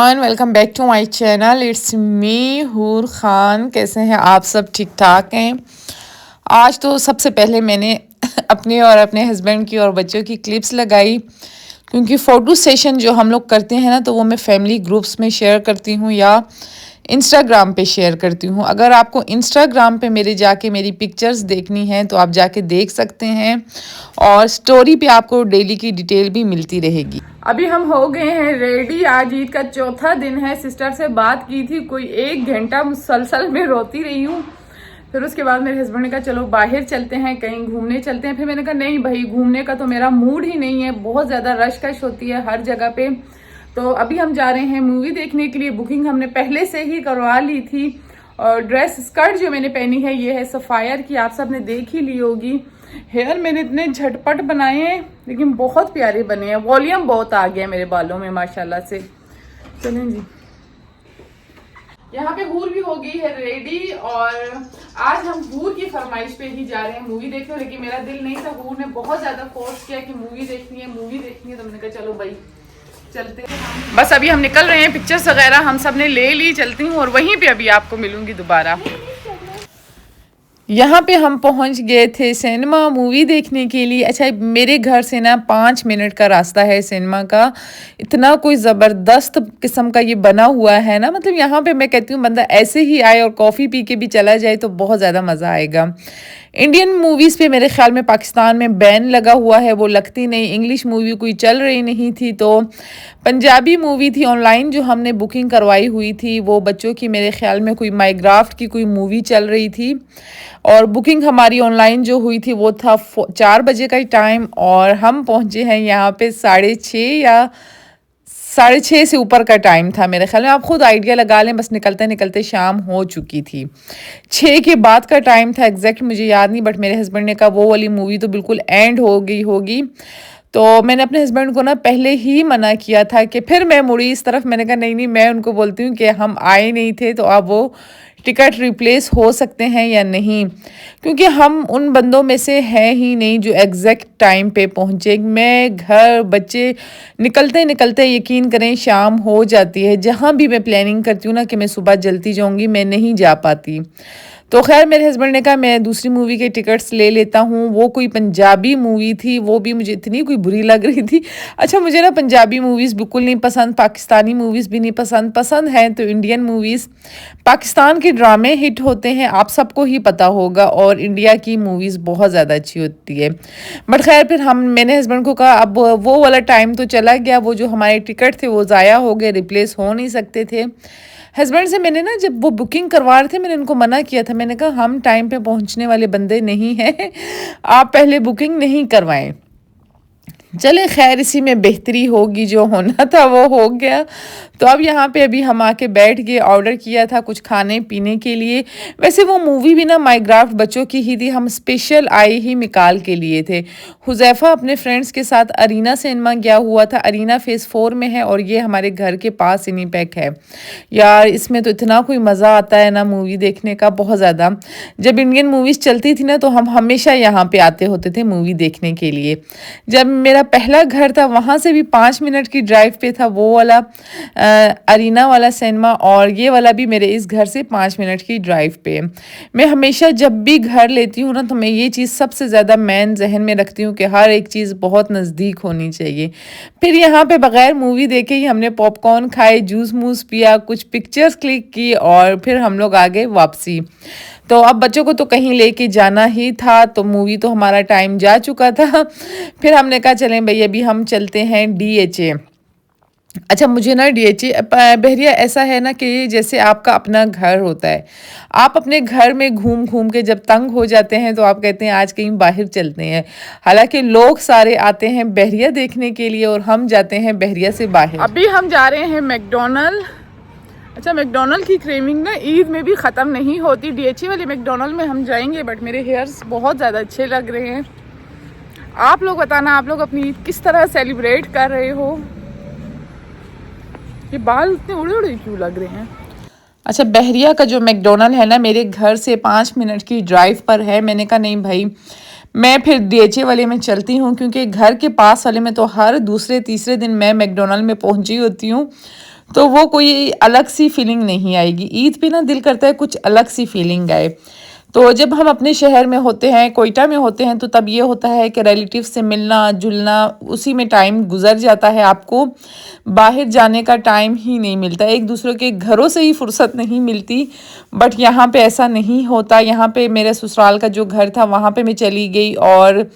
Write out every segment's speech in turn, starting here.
Everyone, welcome back to my channel. It's me Hoor Khan. कैसे हैं आप सब? ठीक ठाक हैं। आज तो सबसे पहले मैंने अपने और अपने हस्बैंड की और बच्चों की क्लिप्स लगाई, क्योंकि फ़ोटो सेशन जो हम लोग करते हैं ना, तो वो मैं फैमिली ग्रुप्स में शेयर करती हूँ या इंस्टाग्राम पे शेयर करती हूँ। अगर आपको इंस्टाग्राम पे मेरे जाके मेरी पिक्चर्स देखनी है तो आप जाके देख सकते हैं, और स्टोरी पे आपको डेली की डिटेल भी मिलती रहेगी। अभी हम हो गए हैं रेडी। आज ईद का चौथा दिन है। सिस्टर से बात की थी, कोई 1 घंटा मुसलसल में रोती रही हूँ। फिर उसके बाद मेरे हस्बैंड ने कहा चलो बाहर चलते हैं, कहीं घूमने चलते हैं। फिर मैंने कहा नहीं भाई, घूमने का तो मेरा मूड ही नहीं है, बहुत ज़्यादा रश होती है हर जगह पे। तो अभी हम जा रहे हैं मूवी देखने के लिए। बुकिंग हमने पहले से ही करवा ली थी। और ड्रेस स्कर्ट जो मैंने पहनी है ये है सफ़ायर की, आप सब ने देख ही ली होगी। हेयर मैंने इतने झटपट बनाए हैं, लेकिन बहुत प्यारे बने हैं। वॉल्यूम बहुत आ गया मेरे बालों में माशाल्लाह से। चलें जी, यहाँ पे हूर भी हो गई है रेडी, और आज हम हूर की फरमाइश पे ही जा रहे हैं मूवी देखने। लेकिन मेरा दिल नहीं था, हूर ने बहुत ज्यादा फोर्स किया कि मूवी देखनी है मूवी देखनी है, तो मैंने कहा चलो भाई चलते हैं। बस अभी हम निकल रहे हैं, पिक्चर्स वगैरह हम सब ने ले ली। चलती हूँ और वहीं पे अभी आपको मिलूंगी दोबारा। यहाँ पे हम पहुँच गए थे सिनेमा मूवी देखने के लिए। अच्छा, मेरे घर से ना 5 मिनट का रास्ता है सिनेमा का। इतना कोई ज़बरदस्त किस्म का ये बना हुआ है ना, मतलब यहाँ पे मैं कहती हूँ बंदा ऐसे ही आए और कॉफ़ी पी के भी चला जाए तो बहुत ज़्यादा मज़ा आएगा। इंडियन मूवीज़ पे मेरे ख्याल में पाकिस्तान में बैन लगा हुआ है, वो लगती नहीं। इंग्लिश मूवी कोई चल रही नहीं थी, तो पंजाबी मूवी थी ऑनलाइन जो हमने बुकिंग करवाई हुई थी। वो बच्चों की मेरे ख्याल में कोई माइक्राफ्ट की कोई मूवी चल रही थी, और बुकिंग हमारी ऑनलाइन जो हुई थी वो था 4 बजे का ही टाइम। और हम पहुँचे हैं यहाँ पे 6:30 या 6:30 से ऊपर का टाइम था मेरे ख्याल में। आप खुद आइडिया लगा लें, बस निकलते निकलते शाम हो चुकी थी। 6 के बाद का टाइम था एग्जैक्ट, मुझे याद नहीं, बट मेरे हस्बैंड ने कहा वो वाली मूवी तो बिल्कुल एंड हो गई होगी। तो मैंने अपने हस्बैंड को ना पहले ही मना किया था कि फिर मैं मुड़ी इस तरफ। मैंने कहा नहीं नहीं, मैं उनको बोलती हूँ कि हम आए नहीं थे, तो अब वो टिकट रिप्लेस हो सकते हैं या नहीं, क्योंकि हम उन बंदों में से हैं ही नहीं जो एग्जैक्ट टाइम पे पहुँचे। मैं घर बच्चे निकलते निकलते यकीन करें शाम हो जाती है। जहाँ भी मैं प्लानिंग करती हूँ ना कि मैं सुबह जल्दी जाऊँगी, मैं नहीं जा पाती। तो खैर मेरे हस्बैंड ने कहा मैं दूसरी मूवी के टिकट्स ले लेता हूँ। वो कोई पंजाबी मूवी थी, वो भी मुझे इतनी कोई बुरी लग रही थी। अच्छा, मुझे ना पंजाबी मूवीज़ बिल्कुल नहीं पसंद, पाकिस्तानी मूवीज़ भी नहीं पसंद। पसंद है तो इंडियन मूवीज़। पाकिस्तान के ड्रामे हिट होते हैं, आप सबको ही पता होगा, और इंडिया की मूवीज़ बहुत ज़्यादा अच्छी होती है। बट खैर फिर मैंने हस्बैंड को कहा अब वो वाला टाइम तो चला गया, वो जो हमारे टिकट थे वो ज़ाया हो गए, रिप्लेस हो नहीं सकते थे। हस्बैंड से मैंने ना जब वो बुकिंग करवा रहे थे, मैंने उनको मना किया था। मैंने कहा हम टाइम पे पहुंचने वाले बंदे नहीं हैं, आप पहले बुकिंग नहीं करवाएं। चले खैर, इसी में बेहतरी होगी, जो होना था वो हो गया। तो अब यहाँ पे अभी हम आके बैठ गए, ऑर्डर किया था कुछ खाने पीने के लिए। वैसे वो मूवी भी ना माइक्राफ्ट बच्चों की ही थी, हम स्पेशल आए ही निकाल के लिए थे। हुज़ैफ़ा अपने फ्रेंड्स के साथ अरीना सिनेमा गया हुआ था। अरीना फेज़ 4 में है, और ये हमारे घर के पास सिनीपैक है। यार इसमें तो इतना कोई मज़ा आता है ना मूवी देखने का, बहुत ज़्यादा। जब इंडियन मूवीज़ चलती थी ना, तो हम हमेशा यहाँ पे आते होते थे मूवी देखने के लिए। जब मेरा पहला घर था वहाँ से भी 5 मिनट की ड्राइव पे था वो वाला अरीना वाला सिनेमा, और ये वाला भी मेरे इस घर से 5 मिनट की ड्राइव पे। मैं हमेशा जब भी घर लेती हूँ ना, तो मैं ये चीज़ सबसे ज़्यादा मैन जहन में रखती हूँ कि हर एक चीज़ बहुत नज़दीक होनी चाहिए। फिर यहाँ पे बगैर मूवी देखे ही हमने पॉपकॉर्न खाए, जूस मूस पिया, कुछ पिक्चर्स क्लिक की, और फिर हम लोग आ गए वापसी। तो अब बच्चों को तो कहीं लेके जाना ही था, तो मूवी तो हमारा टाइम जा चुका था। फिर हमने कहा चलें भाई अभी हम चलते हैं DHA। अच्छा, मुझे ना DHA बहरिया ऐसा है ना कि जैसे आपका अपना घर होता है। आप अपने घर में घूम घूम के जब तंग हो जाते हैं तो आप कहते हैं आज कहीं बाहर चलते हैं। हालांकि लोग सारे आते हैं बहरिया देखने के लिए, और हम जाते हैं बहरिया से बाहर। अभी हम जा रहे हैं मैकडोनल्ड। अच्छा, मैकडोनल्ड की क्रेविंग ना ईद में भी ख़त्म नहीं होती। DHA वाले मैकडोनल्ड में हम जाएंगे, बट मेरे हेयर्स बहुत ज़्यादा अच्छे लग रहे हैं। आप लोग बताना, आप लोग अपनी ईद किस तरह सेलिब्रेट कर रहे हो? ये बाल इतने उड़े उड़े क्यों लग रहे हैं? अच्छा, बहरिया का जो मैकडोनल्ड है ना, मेरे घर से 5 मिनट की ड्राइव पर है। मैंने कहा नहीं भाई, मैं फिर DHA वाले में चलती हूँ, क्योंकि घर के पास वाले में तो हर दूसरे तीसरे दिन मैं मैकडोनल्ड में पहुँची होती हूँ। तो वो कोई अलग सी फीलिंग नहीं आएगी। ईद पे ना दिल करता है कुछ अलग सी फीलिंग आए। तो जब हम अपने शहर में होते हैं, कोयटा में होते हैं, तो तब ये होता है कि रिलेटिव से मिलना जुलना उसी में टाइम गुजर जाता है। आपको बाहर जाने का टाइम ही नहीं मिलता, एक दूसरे के घरों से ही फुर्सत नहीं मिलती। बट यहाँ पे ऐसा नहीं होता। यहाँ पे मेरे ससुराल का जो घर था वहाँ पे मैं चली गई, और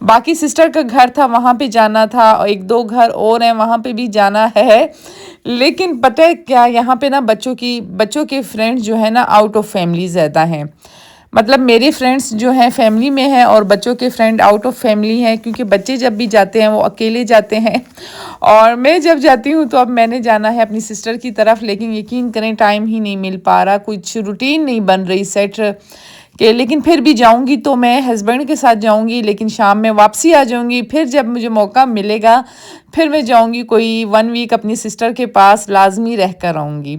बाकी सिस्टर का घर था वहाँ पे जाना था, और एक दो घर और हैं वहाँ पे भी जाना है। लेकिन पता है क्या, यहाँ पे ना बच्चों के फ्रेंड्स जो है ना आउट ऑफ फैमिली ज़्यादा हैं। मतलब मेरे फ्रेंड्स जो हैं फैमिली में हैं और बच्चों के फ्रेंड आउट ऑफ फैमिली हैं, क्योंकि बच्चे जब भी जाते हैं वो अकेले जाते हैं, और मैं जब जाती हूँ तो अब मैंने जाना है अपनी सिस्टर की तरफ। लेकिन यकीन करें टाइम ही नहीं मिल पा रहा, कुछ रूटीन नहीं बन रही सेट के। लेकिन फिर भी जाऊंगी तो मैं हस्बैंड के साथ जाऊंगी, लेकिन शाम में वापसी आ जाऊंगी। फिर जब मुझे मौका मिलेगा फिर मैं जाऊंगी कोई 1 वीक अपनी सिस्टर के पास, लाजमी रह कर आऊँगी।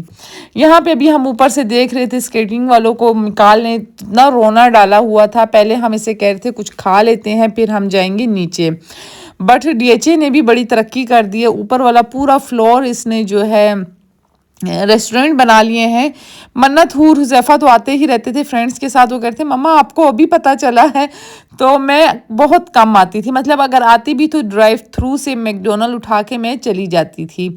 यहाँ पे अभी हम ऊपर से देख रहे थे स्केटिंग वालों को, मिकाल ने इतना रोना डाला हुआ था। पहले हम इसे कह रहे थे कुछ खा लेते हैं फिर हम जाएंगे नीचे, बट डीएचए ने भी बड़ी तरक्की कर दी है। ऊपर वाला पूरा फ्लोर इसने जो है रेस्टोरेंट बना लिए हैं। मन्नत हूर हुज़ैफ़ा तो आते ही रहते थे फ्रेंड्स के साथ, वो कहते मम्मा आपको अभी पता चला है। तो मैं बहुत कम आती थी, मतलब अगर आती भी तो ड्राइव थ्रू से मैकडोनल्ड उठा के मैं चली जाती थी।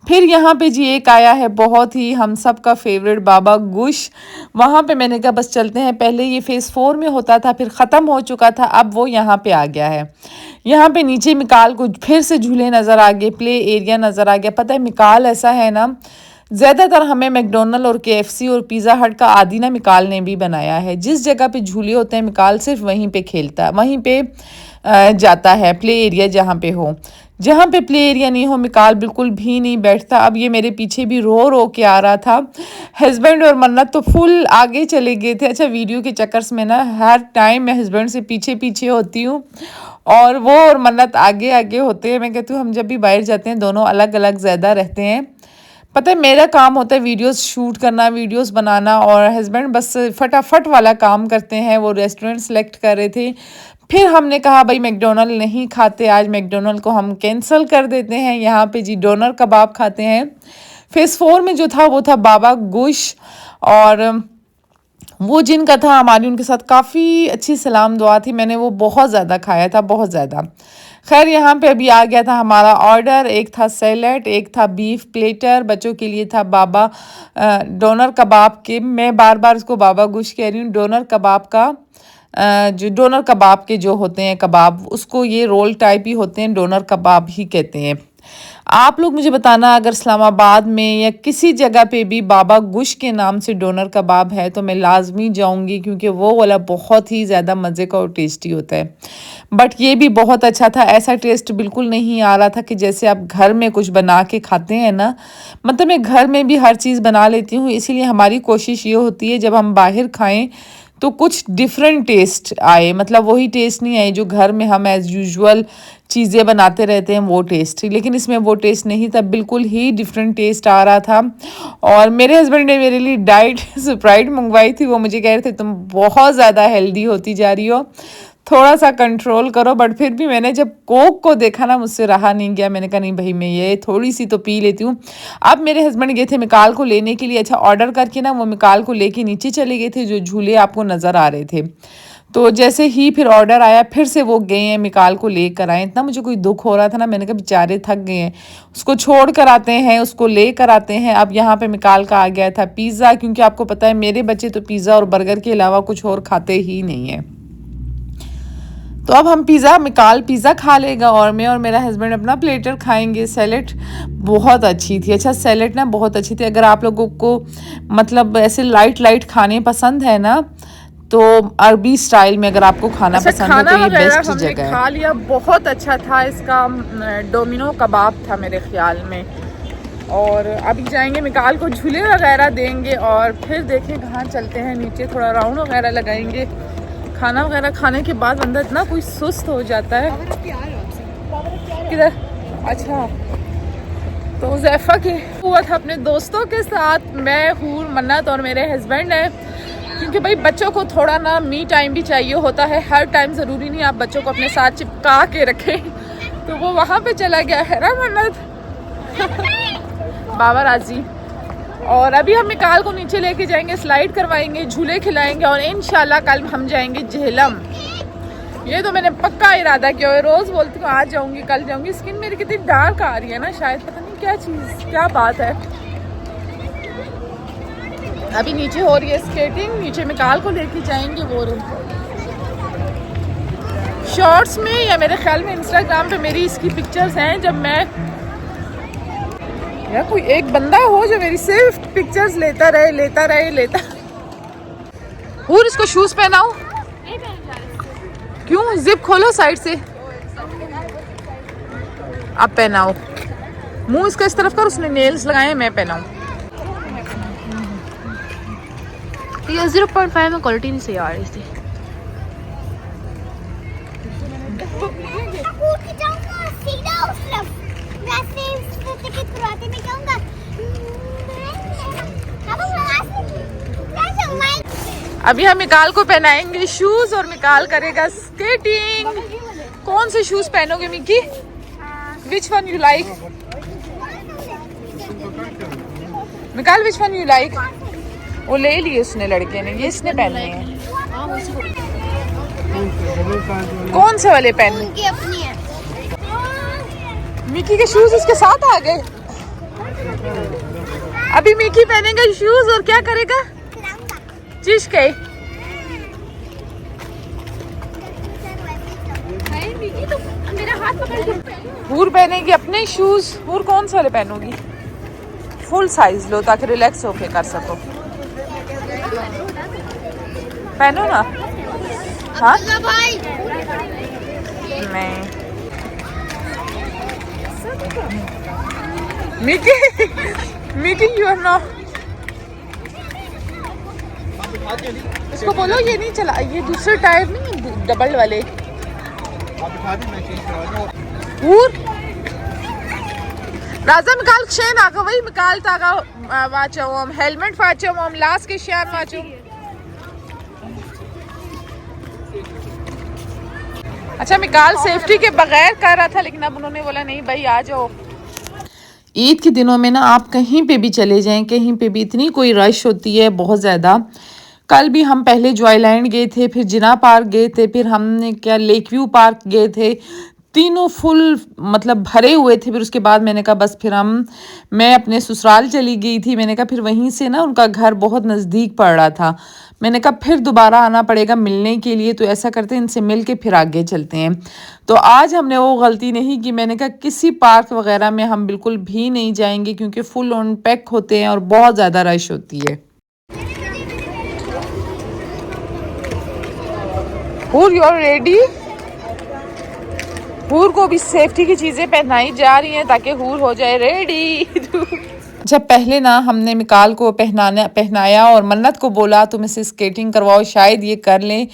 फिर यहाँ पे जी एक आया है बहुत ही हम सब का फेवरेट, बाबा गुश। वहाँ पे मैंने कहा बस चलते हैं। पहले ये फेज़ 4 में होता था, फिर ख़त्म हो चुका था, अब वो यहाँ पे आ गया है। यहाँ पे नीचे मिकाल को फिर से झूले नज़र आ गए, प्ले एरिया नज़र आ गया। पता है मिकाल ऐसा है ना, ज़्यादातर हमें मैकडोनल्ड और केएफसी और पिज़्ज़ा हट का आदी ना मिकाल ने भी बनाया है। जिस जगह पे झूले होते हैं मिकाल सिर्फ वहीं पे खेलता है, वहीं पे जाता है प्ले एरिया जहाँ पे हो। जहाँ पे प्ले एरिया नहीं हो मिकाल बिल्कुल भी नहीं बैठता। अब ये मेरे पीछे भी रो रो के आ रहा था। हस्बैंड और मन्नत तो फुल आगे चले गए थे। अच्छा वीडियो के चक्कर्स में ना हर टाइम मैं हस्बैंड से पीछे पीछे होती हूँ और वो और मन्नत आगे आगे होते हैं। मैं कहती हूँ हम जब भी बाहर जाते हैं दोनों अलग अलग ज़्यादा रहते हैं। पता है मेरा काम होता है वीडियोस शूट करना, वीडियोस बनाना, और हस्बैंड बस फटाफट वाला काम करते हैं। वो रेस्टोरेंट सेलेक्ट कर रहे थे, फिर हमने कहा भाई मैकडोनल्ड नहीं खाते आज, मैकडोनल्ड को हम कैंसिल कर देते हैं। यहाँ पे जी डोनर कबाब खाते हैं। फेज़ 4 में जो था वो था बाबा गुश, और वो जिनका था हमारी उनके साथ काफ़ी अच्छी सलाम दुआ थी। मैंने वो बहुत ज़्यादा खाया था, बहुत ज़्यादा। खैर यहाँ पे अभी आ गया था हमारा ऑर्डर, एक था सैलेड, एक था बीफ प्लेटर, बच्चों के लिए था बाबा डोनर कबाब के, मैं बार बार उसको बाबा गुश कह रही हूँ, डोनर कबाब का जो डोनर कबाब के जो होते हैं कबाब, उसको ये रोल टाइप ही होते हैं, डोनर कबाब ही कहते हैं। आप लोग मुझे बताना अगर इस्लामाबाद में या किसी जगह पे भी बाबा गुश के नाम से डोनर कबाब है तो मैं लाजमी जाऊंगी, क्योंकि वो वाला बहुत ही ज़्यादा मज़े का और टेस्टी होता है। बट ये भी बहुत अच्छा था, ऐसा टेस्ट बिल्कुल नहीं आ रहा था कि जैसे आप घर में कुछ बना के खाते हैं ना। मतलब मैं घर में भी हर चीज़ बना लेती हूँ, इसीलिए हमारी कोशिश ये होती है जब हम बाहर खाएं तो कुछ डिफरेंट टेस्ट आए। मतलब वही टेस्ट नहीं आए जो घर में हम एज़ यूजुअल चीज़ें बनाते रहते हैं वो टेस्ट, लेकिन इसमें वो टेस्ट नहीं था, बिल्कुल ही डिफरेंट टेस्ट आ रहा था। और मेरे हस्बैंड ने मेरे लिए डाइट स्प्राइट मंगवाई थी। वो मुझे कह रहे थे तुम बहुत ज़्यादा हेल्दी होती जा रही हो, थोड़ा सा कंट्रोल करो। बट फिर भी मैंने जब कोक को देखा ना मुझसे रहा नहीं गया, मैंने कहा नहीं भाई मैं ये थोड़ी सी तो पी लेती हूँ। अब मेरे हस्बैंड गए थे मिकाल को लेने के लिए, अच्छा ऑर्डर करके ना वो मिकाल को लेके नीचे चले गए थे, जो झूले आपको नज़र आ रहे थे। तो जैसे ही फिर ऑर्डर आया फिर से वो गए हैं मिकाल को लेकर आए। इतना मुझे कोई दुख हो रहा था ना, मैंने कहा बेचारे थक गए हैं, उसको छोड़ कर आते हैं उसको ले कर आते हैं। अब यहाँ पे मिकाल का आ गया था पिज़्ज़ा, क्योंकि आपको पता है मेरे बच्चे तो पिज़्ज़ा और बर्गर के अलावा कुछ और खाते ही नहीं हैं। तो अब हम मिकाल पिज़्ज़ा खा लेगा और मैं और मेरा हस्बैंड अपना प्लेटर खाएंगे। सैलेड बहुत अच्छी थी, अच्छा सैलेड ना बहुत अच्छी थी। अगर आप लोगों को मतलब ऐसे लाइट लाइट खाने पसंद है ना, तो अरबी स्टाइल में अगर आपको खाना पसंद है तो ये बेस्ट जगह है। खा लिया, बहुत अच्छा था। इसका डोमिनो कबाब था मेरे ख्याल में। और अभी जाएंगे मिकाल को झूले वगैरह देंगे और फिर देखें कहाँ चलते हैं, नीचे थोड़ा राउंड वगैरह लगाएंगे। खाना वगैरह खाने के बाद बंदा इतना कोई सुस्त हो जाता है। किधर? अच्छा, तो हुज़ैफ़ा के हुआ था अपने दोस्तों के साथ, मैं हूर मन्नत और मेरे हस्बैंड हैं। क्योंकि भाई बच्चों को थोड़ा ना मी टाइम भी चाहिए होता है, हर टाइम ज़रूरी नहीं आप बच्चों को अपने साथ चिपका के रखें। तो वो वहाँ पे चला गया है ना मन्नत। बाबा राजी। और अभी हम मिकाल को नीचे लेके जाएंगे, स्लाइड करवाएंगे, झूले खिलाएंगे और इंशाल्लाह कल हम जाएंगे झेलम। ये तो मैंने पक्का इरादा किया है, रोज़ बोलती हूँ आज जाऊँगी कल जाऊँगी। स्किन मेरी कितनी डार्क आ रही है ना, शायद पता नहीं क्या चीज़, क्या बात है। अभी नीचे हो रही है स्केटिंग, नीचे मिकाल को लेके जाएंगे वो रूम। शॉर्ट्स में या मेरे ख्याल में इंस्टाग्राम पे मेरी इसकी पिक्चर्स हैं, जब मैं या कोई एक बंदा हो जो मेरी सिर्फ पिक्चर्स लेता रहे। और इसको शूज पहनाओ, क्यों? जिप खोलो साइड से, अब पहनाओ। मुंह इसका इस तरफ कर, उसने नेल्स लगाए, मैं पहनाऊं। ये 0.5 में क्वालिटी नहीं सही आ रही थी। अभी हम मिकाल को पहनाएंगे शूज और मिकाल करेगा स्केटिंग। कौन से शूज पहनोगे Mickey? Which one you like? मिकाल विच वन यू लाइक? वो ले लिए उसने लड़के ने, ये इसने पहनने हैं। कौन से वाले पहनने? मिकी के शूज इसके साथ आ गए। अभी मिकी पहनेगा शूज और क्या करेगा? चिश्के। हूर पहनेगी अपने शूज। हूर कौन से वाले पहनोगी? फुल साइज लो ताकि रिलैक्स होके कर सको। पहनो ना। हाँ नहीं Mickey, Mickey you are not. इसको बोलो ये नहीं चला, ये दूसरे टायर नहीं, डबल वाले। राजा मिकाल शेन आगा वही मिकाल तागा वाचो हम हेलमेट वाचो हम लास्ट के शान वाचो। अच्छा मिकाल सेफ्टी के बगैर कर रहा था, लेकिन अब उन्होंने बोला नहीं भाई आ जाओ। ईद के दिनों में ना आप कहीं पे भी चले जाएं, कहीं पे भी इतनी कोई रश होती है बहुत ज़्यादा। कल भी हम पहले जॉयलैंड गए थे, फिर जिना पार्क गए थे, फिर हमने क्या लेक व्यू पार्क गए थे। तीनों फुल मतलब भरे हुए थे। फिर उसके बाद मैंने कहा बस फिर मैं अपने ससुराल चली गई थी। मैंने कहा फिर वहीं से ना उनका घर बहुत नज़दीक पड़ रहा था। मैंने कहा फिर दोबारा आना पड़ेगा मिलने के लिए, तो ऐसा करते हैं इनसे मिल के फिर आगे चलते हैं। तो आज हमने वो गलती नहीं की। मैंने कहा किसी पार्क वगैरह में हम बिल्कुल भी नहीं जाएंगे क्योंकि फुल ऑन पैक होते हैं और बहुत ज़्यादा रश होती है। हूर यू आर रेडी? हूर को भी सेफ्टी की चीज़ें पहनाई जा रही हैं ताकि हूर हो जाए रेडी। जब पहले ना हमने मिकाल को पहनाया और मन्नत को बोला तुम इसे स्केटिंग करवाओ, शायद ये कर लें,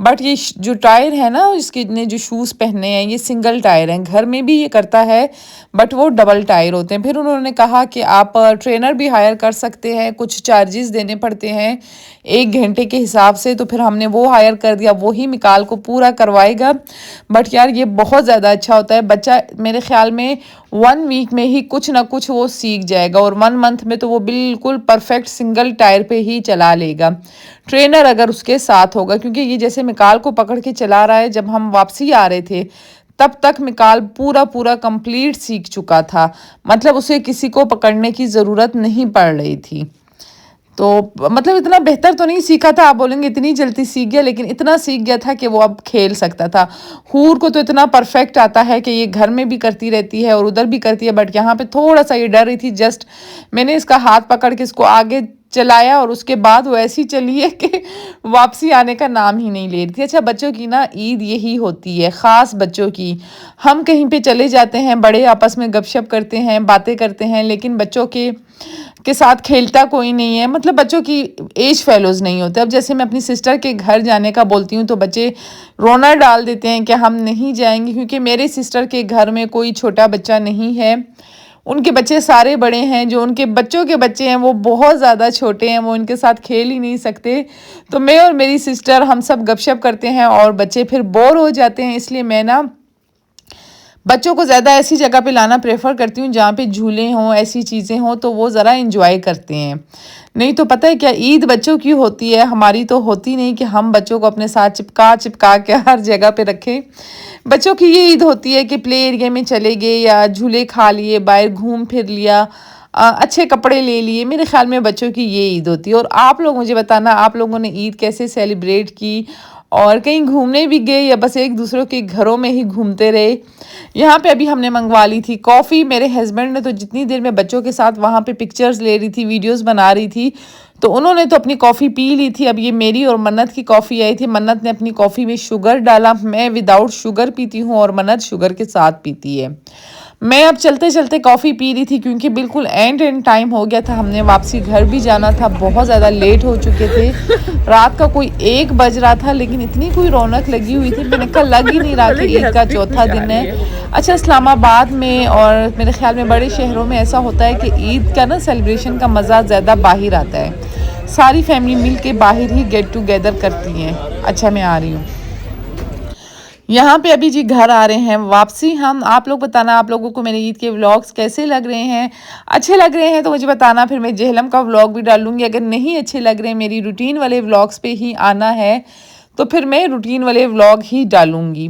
बट ये जो टायर है ना इसके ने जो शूज़ पहने हैं ये सिंगल टायर हैं। घर में भी ये करता है बट वो डबल टायर होते हैं। फिर उन्होंने कहा कि आप ट्रेनर भी हायर कर सकते हैं, कुछ चार्जेस देने पड़ते हैं 1 घंटे के हिसाब से। तो फिर हमने वो हायर कर दिया, वो ही मिकाल को पूरा करवाएगा। बट यार ये बहुत ज़्यादा अच्छा होता है। बच्चा मेरे ख्याल में 1 वीक में ही कुछ ना कुछ वो सीख जाएगा और 1 मंथ में तो वो बिल्कुल परफेक्ट सिंगल टायर पे ही चला लेगा, ट्रेनर अगर उसके साथ होगा। क्योंकि ये जैसे मिकाल को पकड़ के चला रहा है, जब हम वापसी आ रहे थे तब तक मिकाल पूरा कंप्लीट सीख चुका था। मतलब उसे किसी को पकड़ने की ज़रूरत नहीं पड़ रही थी। तो मतलब इतना बेहतर तो नहीं सीखा था, आप बोलेंगे इतनी जल्दी सीख गया, लेकिन इतना सीख गया था कि वो अब खेल सकता था। हूर को तो इतना परफेक्ट आता है कि ये घर में भी करती रहती है और उधर भी करती है, बट यहाँ पे थोड़ा सा ये डर रही थी। जस्ट मैंने इसका हाथ पकड़ के इसको आगे चलाया और उसके बाद वो ऐसी चली है कि वापसी आने का नाम ही नहीं ले रही थी। अच्छा बच्चों की ना ईद यही होती है, ख़ास बच्चों की। हम कहीं पे चले जाते हैं, बड़े आपस में गपशप करते हैं, बातें करते हैं, लेकिन बच्चों के साथ खेलता कोई नहीं है। मतलब बच्चों की एज फेलोज नहीं होते। अब जैसे मैं अपनी सिस्टर के घर जाने का बोलती हूँ तो बच्चे रोना डाल देते हैं कि हम नहीं जाएंगे, क्योंकि मेरे सिस्टर के घर में कोई छोटा बच्चा नहीं है। उनके बच्चे सारे बड़े हैं, जो उनके बच्चों के बच्चे हैं वो बहुत ज़्यादा छोटे हैं, वो उनके साथ खेल ही नहीं सकते। तो मैं और मेरी सिस्टर हम सब गपशप करते हैं और बच्चे फिर बोर हो जाते हैं। इसलिए मैं ना बच्चों को ज़्यादा ऐसी जगह पे लाना प्रेफर करती हूँ जहाँ पे झूले हों, ऐसी चीज़ें हों, तो वो ज़रा इंजॉय करते हैं। नहीं तो पता है क्या, ईद बच्चों की होती है, हमारी तो होती नहीं कि हम बच्चों को अपने साथ चिपका चिपका के हर जगह पे रखें। बच्चों की ये ईद होती है कि प्ले एरिया में चले गए या झूले खा लिए, बाहर घूम फिर लिया, अच्छे कपड़े ले लिए। मेरे ख्याल में बच्चों की ये ईद होती है। और आप लोग मुझे बताना, आप लोगों ने ईद कैसे सेलिब्रेट की, और कहीं घूमने भी गए या बस एक दूसरों के घरों में ही घूमते रहे। यहाँ पे अभी हमने मंगवा ली थी कॉफ़ी। मेरे हस्बैंड ने तो जितनी देर में बच्चों के साथ वहाँ पे पिक्चर्स ले रही थी, वीडियोस बना रही थी, तो उन्होंने तो अपनी कॉफ़ी पी ली थी। अब ये मेरी और मन्नत की कॉफ़ी आई थी। मन्नत ने अपनी कॉफ़ी में शुगर डाला, मैं विदाउट शुगर पीती हूँ और मन्नत शुगर के साथ पीती है। मैं अब चलते चलते कॉफ़ी पी रही थी क्योंकि बिल्कुल एंड टाइम हो गया था, हमने वापसी घर भी जाना था, बहुत ज़्यादा लेट हो चुके थे। रात का कोई 1 बज रहा था, लेकिन इतनी कोई रौनक लगी हुई थी, मैंने कहा लग ही नहीं रहा कि ईद का चौथा दिन है। अच्छा, इस्लामाबाद में और मेरे ख्याल में बड़े शहरों में ऐसा होता है कि ईद का ना सेलिब्रेशन का मज़ा ज़्यादा बाहर आता है। सारी फैमिली मिल के बाहर ही गेट टुगेदर करती हैं। अच्छा, मैं आ रही हूँ यहाँ पे अभी जी, घर आ रहे हैं वापसी हम। आप लोग बताना आप लोगों को मेरे ईद के व्लॉग्स कैसे लग रहे हैं। अच्छे लग रहे हैं तो मुझे बताना, फिर मैं जेहलम का व्लॉग भी डालूंगी। अगर नहीं अच्छे लग रहे हैं, मेरी रूटीन वाले व्लॉग्स पे ही आना है, तो फिर मैं रूटीन वाले व्लॉग ही डालूंगी।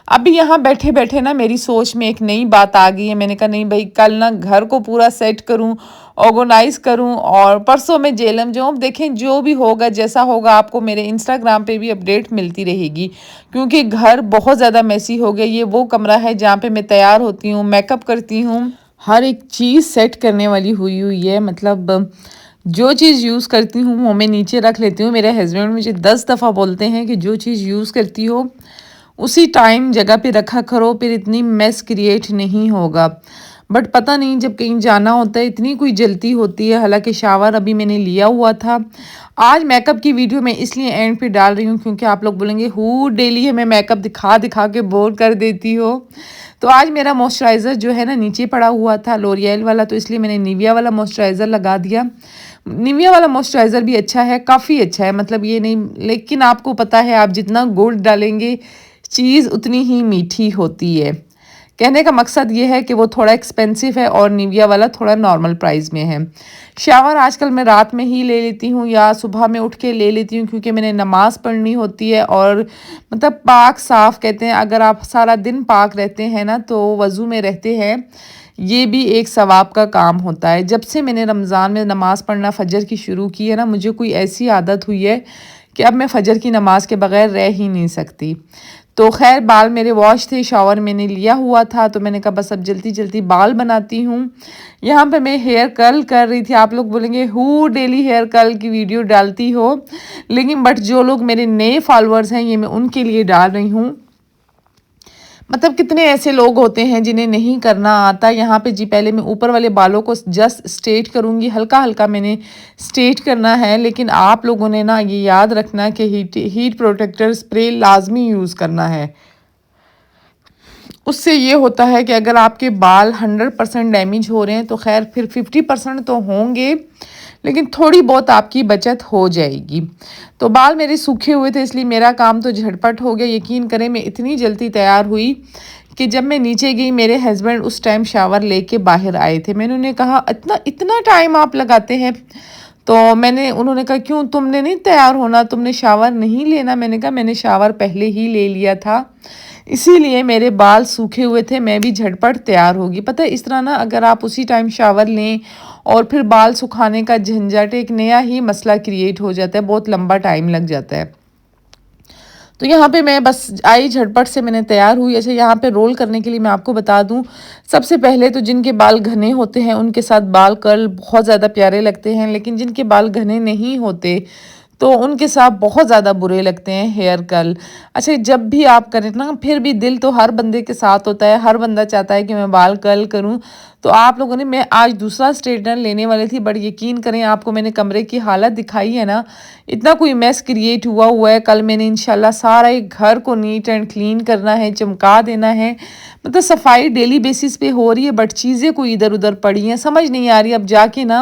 अभी यहाँ बैठे बैठे ना मेरी सोच में एक नई बात आ गई है। मैंने कहा नहीं भाई, कल ना घर को पूरा सेट करूँ, ऑर्गेनाइज करूँ, और परसों में जेलम जाऊँ। देखें जो भी होगा, जैसा होगा, आपको मेरे इंस्टाग्राम पे भी अपडेट मिलती रहेगी, क्योंकि घर बहुत ज़्यादा मैसी हो गया। ये वो कमरा है जहाँ पे मैं तैयार होती हूँ, मेकअप करती हूँ, हर एक चीज़ सेट करने वाली हुई है। मतलब जो चीज़ यूज़ करती हूँ वो मैं नीचे रख लेती हूँ। मेरे हस्बैंड मुझे 10 दफ़ा बोलते हैं कि जो चीज़ यूज़ करती हो उसी टाइम जगह पे रखा करो, फिर इतनी मेस क्रिएट नहीं होगा। बट पता नहीं, जब कहीं जाना होता है इतनी कोई जल्दी होती है। हालांकि शावर अभी मैंने लिया हुआ था। आज मेकअप की वीडियो मैं इसलिए एंड पे डाल रही हूँ क्योंकि आप लोग बोलेंगे हु डेली हमें मेकअप दिखा दिखा के बोर कर देती हो। तो आज मेरा मॉइस्चराइज़र जो है ना नीचे पड़ा हुआ था, लोरियल वाला, तो इसलिए मैंने निविया वाला मॉइस्चराइज़र लगा दिया। निविया वाला मॉइस्चराइज़र भी अच्छा है, काफ़ी अच्छा है, मतलब ये नहीं, लेकिन आपको पता है आप जितना गोल्ड डालेंगे चीज़ उतनी ही मीठी होती है। कहने का मकसद ये है कि वो थोड़ा एक्सपेंसिव है और निविया वाला थोड़ा नॉर्मल प्राइस में है। शावर आजकल मैं रात में ही ले लेती हूँ या सुबह में उठ के ले लेती हूँ, क्योंकि मैंने नमाज़ पढ़नी होती है। और मतलब पाक साफ़ कहते हैं, अगर आप सारा दिन पाक रहते हैं ना, तो वज़ू में रहते हैं, ये भी एक सवाब का काम होता है। जब से मैंने रमज़ान में नमाज़ पढ़ना फ़जर की शुरू की है ना, मुझे कोई ऐसी आदत हुई है कि अब मैं फ़जर की नमाज़ के बग़ैर रह ही नहीं सकती। तो खैर, बाल मेरे वॉश थे, शावर मैंने लिया हुआ था, तो मैंने कहा बस अब जल्दी जल्दी बाल बनाती हूँ। यहाँ पे मैं हेयर कर्ल कर रही थी। आप लोग बोलेंगे हु डेली हेयर कर्ल की वीडियो डालती हो, लेकिन बट जो लोग मेरे नए फॉलोअर्स हैं, ये मैं उनके लिए डाल रही हूँ। मतलब कितने ऐसे लोग होते हैं जिन्हें नहीं करना आता। यहाँ पे जी पहले मैं ऊपर वाले बालों को जस्ट स्ट्रेट करूँगी, हल्का हल्का मैंने स्ट्रेट करना है। लेकिन आप लोगों ने ना ये याद रखना कि हीट प्रोटेक्टर स्प्रे लाजमी यूज़ करना है। उससे ये होता है कि अगर आपके बाल 100% डैमेज हो रहे हैं तो खैर फिर 50% तो होंगे, लेकिन थोड़ी बहुत आपकी बचत हो जाएगी। तो बाल मेरे सूखे हुए थे, इसलिए मेरा काम तो झटपट हो गया। यकीन करें, मैं इतनी जल्दी तैयार हुई कि जब मैं नीचे गई, मेरे हस्बैंड उस टाइम शावर लेके बाहर आए थे। मैंने उन्हें कहा इतना इतना टाइम आप लगाते हैं? तो उन्होंने कहा क्यों, तुमने नहीं तैयार होना, तुमने शावर नहीं लेना? मैंने कहा मैंने शावर पहले ही ले लिया था, इसीलिए मेरे बाल सूखे हुए थे, मैं भी झटपट तैयार होगी। पता है, इस तरह ना अगर आप उसी टाइम शावर लें और फिर बाल सुखाने का झंझट, एक नया ही मसला क्रिएट हो जाता है, बहुत लंबा टाइम लग जाता है। तो यहाँ पे मैं बस आई, झटपट से मैंने तैयार हुई। अच्छा, यहाँ पे रोल करने के लिए मैं आपको बता दूँ, सबसे पहले तो जिनके बाल घने होते हैं उनके साथ बाल कर्ल बहुत ज़्यादा प्यारे लगते हैं, लेकिन जिनके बाल घने नहीं होते तो उनके साथ बहुत ज़्यादा बुरे लगते हैं हेयर कर्ल। अच्छा, जब भी आप करें ना, फिर भी दिल तो हर बंदे के साथ होता है, हर बंदा चाहता है कि मैं बाल कर्ल करूं। तो आप लोगों ने, मैं आज दूसरा स्ट्रेटनर लेने वाली थी, बट यकीन करें, आपको मैंने कमरे की हालत दिखाई है ना, इतना कोई मैस क्रिएट हुआ है। कल मैंने इंशाल्लाह सारा एक घर को नीट एंड क्लीन करना है, चमका देना है। मतलब सफाई डेली बेसिस पे हो रही है, बट चीज़ें कोई इधर उधर पड़ी हैं, समझ नहीं आ रही। अब जाके ना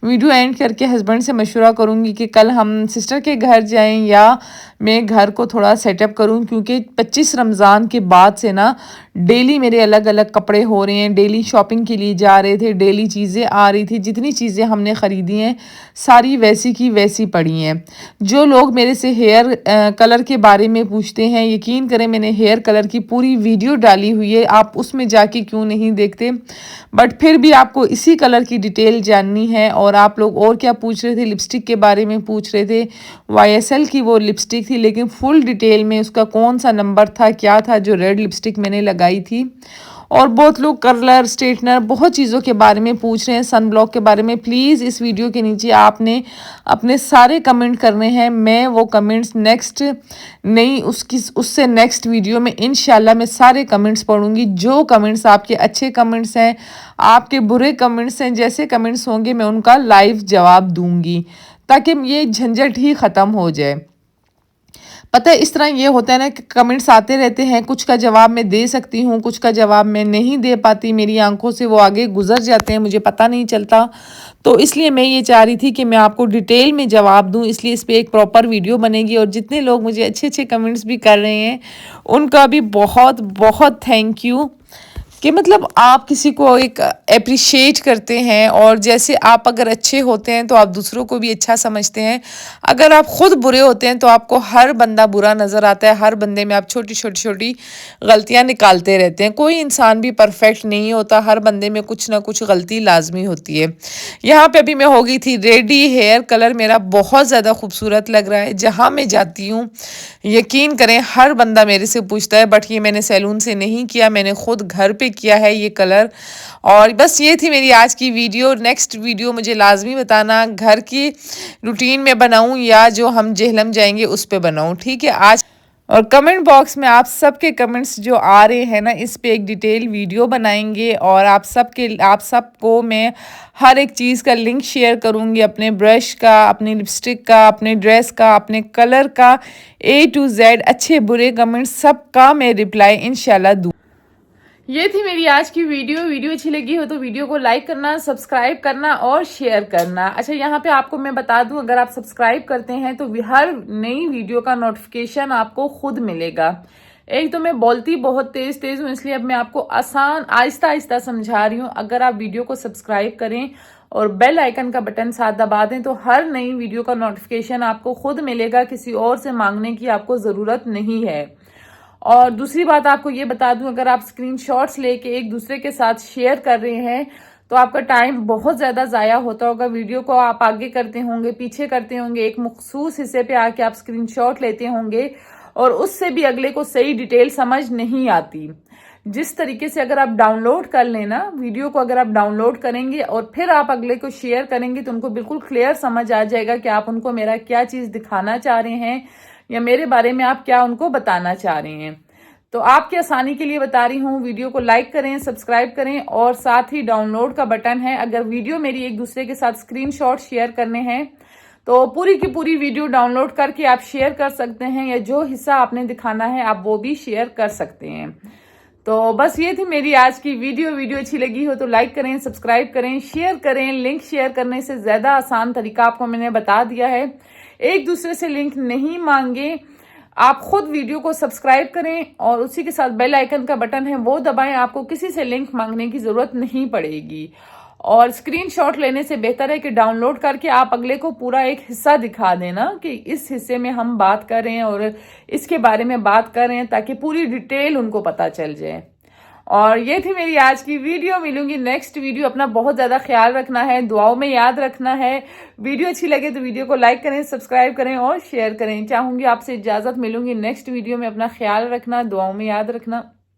वीडियो एंड करके हस्बैंड से मशवरा करूँगी कि कल हम सिस्टर के घर जाएं या मैं घर को थोड़ा सेटअप करूं, क्योंकि 25 रमज़ान के बाद से ना डेली मेरे अलग अलग कपड़े हो रहे हैं, डेली शॉपिंग के लिए जा रहे थे, डेली चीज़ें आ रही थी, जितनी चीज़ें हमने ख़रीदी हैं सारी वैसी की वैसी पड़ी हैं। जो लोग मेरे से हेयर कलर के बारे में पूछते हैं, यकीन करें मैंने हेयर कलर की पूरी वीडियो डाली हुई है, आप उसमें जाके क्यों नहीं देखते। बट फिर भी आपको इसी कलर की डिटेल जाननी है। और आप लोग और क्या पूछ रहे थे, लिपस्टिक के बारे में पूछ रहे थे। YSL की वो लिपस्टिक थी, लेकिन फुल डिटेल में उसका कौन सा नंबर था, क्या था, जो रेड लिपस्टिक मैंने लगाई थी। और बहुत लोग कलर, स्ट्रेटनर, बहुत चीज़ों के बारे में पूछ रहे हैं, सन ब्लॉक के बारे में। प्लीज़ इस वीडियो के नीचे आपने अपने सारे कमेंट करने हैं। मैं वो कमेंट्स नेक्स्ट नहीं, उससे नेक्स्ट वीडियो में इंशाल्लाह मैं सारे कमेंट्स पढ़ूंगी। जो कमेंट्स आपके अच्छे कमेंट्स हैं, आपके बुरे कमेंट्स हैं, जैसे कमेंट्स होंगे मैं उनका लाइव जवाब दूंगी, ताकि ये झंझट ही ख़त्म हो जाए। पता है इस तरह ये होता है ना कि कमेंट्स आते रहते हैं, कुछ का जवाब मैं दे सकती हूँ, कुछ का जवाब मैं नहीं दे पाती, मेरी आंखों से वो आगे गुजर जाते हैं, मुझे पता नहीं चलता। तो इसलिए मैं ये चाह रही थी कि मैं आपको डिटेल में जवाब दूं, इसलिए इस पर एक प्रॉपर वीडियो बनेगी। और जितने लोग मुझे अच्छे अच्छे कमेंट्स भी कर रहे हैं उनका भी बहुत बहुत थैंक यू, कि मतलब आप किसी को एक अप्रिशिएट करते हैं। और जैसे आप अगर अच्छे होते हैं तो आप दूसरों को भी अच्छा समझते हैं। अगर आप खुद बुरे होते हैं तो आपको हर बंदा बुरा नज़र आता है, हर बंदे में आप छोटी छोटी छोटी गलतियां निकालते रहते हैं। कोई इंसान भी परफेक्ट नहीं होता, हर बंदे में कुछ ना कुछ गलती लाजमी होती है। यहाँ पे अभी मैं हो गई थी रेडी, हेयर कलर मेरा बहुत ज़्यादा खूबसूरत लग रहा है। जहाँ मैं जाती हूँ यकीन करें हर बंदा मेरे से पूछता है, बट ये मैंने सैलून से नहीं किया, मैंने खुद घर पे किया है ये कलर। और बस ये थी मेरी आज की वीडियो। नेक्स्ट वीडियो मुझे लाजमी बताना घर की रूटीन में बनाऊं या जो हम जेहलम जाएंगे उस पे बनाऊं, ठीक है। आज और कमेंट बॉक्स में आप सबके कमेंट्स जो आ रहे हैं ना, इस पे एक डिटेल वीडियो बनाएंगे। और आप सबको मैं हर एक चीज़ का लिंक शेयर करूंगी, अपने ब्रश का, अपनी लिपस्टिक का, अपने ड्रेस का, अपने कलर का, A to Z अच्छे बुरे कमेंट्स सबका मैं रिप्लाई इंशाल्लाह दूँ। ये थी मेरी आज की वीडियो अच्छी लगी हो तो वीडियो को लाइक करना, सब्सक्राइब करना और शेयर करना। अच्छा, यहाँ पे आपको मैं बता दूं, अगर आप सब्सक्राइब करते हैं तो हर नई वीडियो का नोटिफिकेशन आपको खुद मिलेगा। एक तो मैं बोलती बहुत तेज तेज हूँ, इसलिए अब मैं आपको आसान आहिस्ता आहिस्ता समझा रही हूँ। अगर आप वीडियो को सब्सक्राइब करें और बेल आइकन का बटन साथ दबा दें तो हर नई वीडियो का नोटिफिकेशन आपको खुद मिलेगा, किसी और से मांगने की आपको ज़रूरत नहीं है। और दूसरी बात आपको ये बता दूं, अगर आप स्क्रीनशॉट्स लेके एक दूसरे के साथ शेयर कर रहे हैं तो आपका टाइम बहुत ज़्यादा ज़ाया होता होगा। वीडियो को आप आगे करते होंगे, पीछे करते होंगे, एक मखसूस हिस्से पे आके आप स्क्रीनशॉट लेते होंगे और उससे भी अगले को सही डिटेल समझ नहीं आती। जिस तरीके से अगर आप डाउनलोड कर लेना वीडियो को, अगर आप डाउनलोड करेंगे और फिर आप अगले को शेयर करेंगे तो उनको बिल्कुल क्लियर समझ आ जाएगा कि आप उनको मेरा क्या चीज़ दिखाना चाह रहे हैं या मेरे बारे में आप क्या उनको बताना चाह रहे हैं। तो आपकी आसानी के लिए बता रही हूँ, वीडियो को लाइक करें, सब्सक्राइब करें और साथ ही डाउनलोड का बटन है। अगर वीडियो मेरी एक दूसरे के साथ स्क्रीनशॉट शेयर करने हैं तो पूरी की पूरी वीडियो डाउनलोड करके आप शेयर कर सकते हैं, या जो हिस्सा आपने दिखाना है आप वो भी शेयर कर सकते हैं। तो बस ये थी मेरी आज की वीडियो अच्छी लगी हो तो लाइक करें, सब्सक्राइब करें, शेयर करें। लिंक शेयर करने से ज़्यादा आसान तरीका आपको मैंने बता दिया है। एक दूसरे से लिंक नहीं मांगे, आप खुद वीडियो को सब्सक्राइब करें और उसी के साथ बेल आइकन का बटन है वो दबाएं, आपको किसी से लिंक मांगने की ज़रूरत नहीं पड़ेगी। और स्क्रीनशॉट लेने से बेहतर है कि डाउनलोड करके आप अगले को पूरा एक हिस्सा दिखा देना कि इस हिस्से में हम बात कर रहे हैं और इसके बारे में बात कर रहे हैं, ताकि पूरी डिटेल उनको पता चल जाए। और ये थी मेरी आज की वीडियो। मिलूंगी नेक्स्ट वीडियो। अपना बहुत ज़्यादा ख्याल रखना है, दुआओं में याद रखना है। वीडियो अच्छी लगे तो वीडियो को लाइक करें, सब्सक्राइब करें और शेयर करें। चाहूँगी आपसे इजाज़त, मिलूंगी नेक्स्ट वीडियो में। अपना ख्याल रखना, दुआओं में याद रखना।